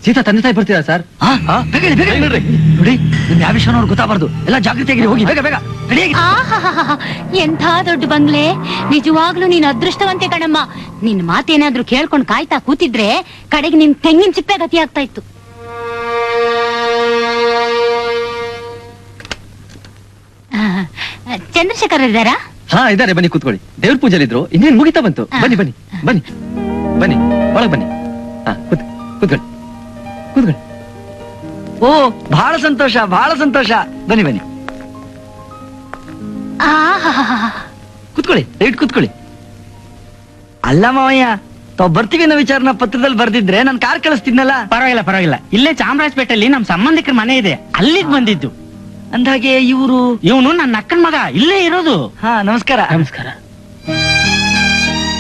ಸೀತಾ ತಂದೆ ತಾಯಿ ಬರ್ತೀರಾ ಸರ್? ನೋಡಿ, ನಿಮ್ ಯಾವ ವಿಷಯ ನೋಡಿ ಗೊತ್ತಾಗಬಾರ್ದು. ಎಲ್ಲ ಜಾಗೃತಿಯಾಗಿ ಹೋಗಿ, ಬೇಗ ಬೇಗ ರೆಡಿಯಾಗಿ. ಎಂಥ ದೊಡ್ಡ ಬಂಗ್ಲೆ, ನಿಜವಾಗ್ಲೂ ನೀನ್ ಅದೃಷ್ಟವಂತೆ ಕಣಮ್ಮ. ನಿನ್ ಮಾತೇನಾದ್ರೂ ಕೇಳ್ಕೊಂಡ್ ಕಾಯ್ತಾ ಕೂತಿದ್ರೆ ಕಡೆಗೆ ನಿನ್ ತೆಂಗಿನ ಚಿಪ್ಪೆ ಗತಿ ಆಗ್ತಾ ಇತ್ತು. ಚಂದ್ರಶೇಖರ್ ಇದ್ದಾರಾ? ಹಾ ಇದಾರೆ, ಬನ್ನಿ ಕೂತ್ಕೊಳ್ಳಿ. ದೇವ್ರ ಪೂಜೆಲಿದ್ರು, ಇನ್ನೇನ್ ಮುಗಿತಾ ಬಂತು. ಬನ್ನಿ ಬನ್ನಿ ಬನ್ನಿ ಬನ್ನಿ, ಒಳಗ್ ಬನ್ನಿ. ಹಾ ಕೂತ್ಕೊಳ್ಳಿ ಕೂತ್ಕೊಳ್ಳಿ. ಓ, ಬಹಳ ಸಂತೋಷ, ಬಹಳ ಸಂತೋಷ. ಬನ್ನಿ ಬನ್ನಿ, ಕೂತ್ಕೊಳ್ಳಿ, ದಯವಿಟ್ಟು ಕೂತ್ಕೊಳ್ಳಿ. ಅಲ್ಲ ಮಾವಯ್ಯ, ತಾವ್ ಬರ್ತೀವಿ ಅನ್ನೋ ವಿಚಾರನ ಪತ್ರದಲ್ಲಿ ಬರ್ದಿದ್ರೆ ನಾನು ಕಾರ್ ಕಳಿಸ್ತಿದ್ನಲ್ಲ. ಪರವಾಗಿಲ್ಲ ಪರವಾಗಿಲ್ಲ, ಇಲ್ಲೇ ಚಾಮರಾಜಪೇಟೆಯಲ್ಲಿ ನಮ್ ಸಂಬಂಧಿಕರ ಮನೆ ಇದೆ, ಅಲ್ಲಿಗೆ ಬಂದಿದ್ದು. ಅಂದಾಗೆ ಇವನು ನನ್ನ ಅಕ್ಕನ ಮಗ, ಇಲ್ಲೇ ಇರೋದು. ಹಾ, ನಮಸ್ಕಾರ. ನಮಸ್ಕಾರ.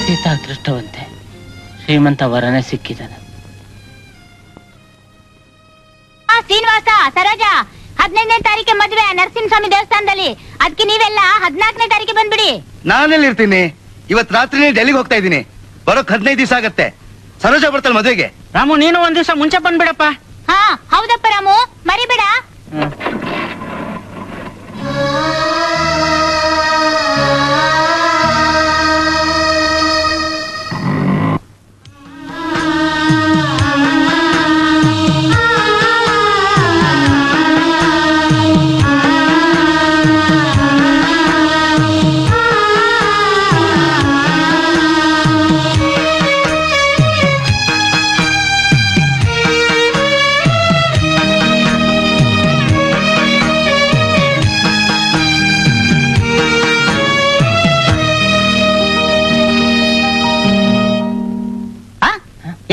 ಸೀತಾ ಅದೃಷ್ಟವಂತೆ, ಶ್ರೀಮಂತ ವರನೇ ಸಿಕ್ಕಿದ್ದಾನೆ. ಶ್ರೀನಿವಾಸ, ಸರೋಜ, 15ನೇ ತಾರೀಕೆ ಮದುವೆ ನರಸಿಂಹಸ್ವಾಮಿ ದೇವಸ್ಥಾನದಲ್ಲಿ. ಅದಕ್ಕೆ ನೀವೆಲ್ಲ 14ನೇ ತಾರೀಕೆ ಬಂದ್ಬಿಡಿ. ನಾನೆಲ್ಲಿ ಇರ್ತೀನಿ? ಇವತ್ ರಾತ್ರಿನೇ ಡೆಲ್ಲಿಗೆ ಹೋಗ್ತಾ ಇದ್ದೀನಿ. ಬರೋಕ್ 15 ದಿವಸ ಆಗತ್ತೆ. ಸರೋಜ ಬರ್ತಾಳೆ ಮದುವೆಗೆ. ರಾಮು, ನೀನು ಒಂದ್ ದಿವಸ ಮುಂಚೆ ಬಂದ್ಬಿಡಪ್ಪ. ಹಾ ಹೌದಪ್ಪ ರಾಮು, ಮರಿಬೇಡ.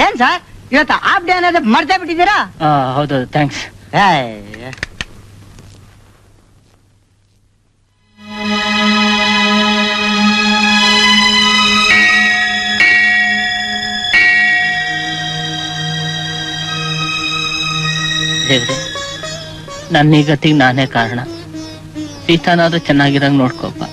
ಏನ್ ಸರ್, ಇವತ್ತು ಆಫ್ ಡೇ ಅನ್ನೋದು ಮರ್ತಾ ಬಿಟ್ಟಿದ್ದೀರಾ? ಹೌದು, ಥ್ಯಾಂಕ್ಸ್. ದೇವ್ರೆ, ನನ್ನ ಈ ಗತಿಗೆ ನಾನೇ ಕಾರಣ. ಸೀತಾನಾದ್ರೂ ಚೆನ್ನಾಗಿರಂಗ್ ನೋಡ್ಕೋಪ್ಪ.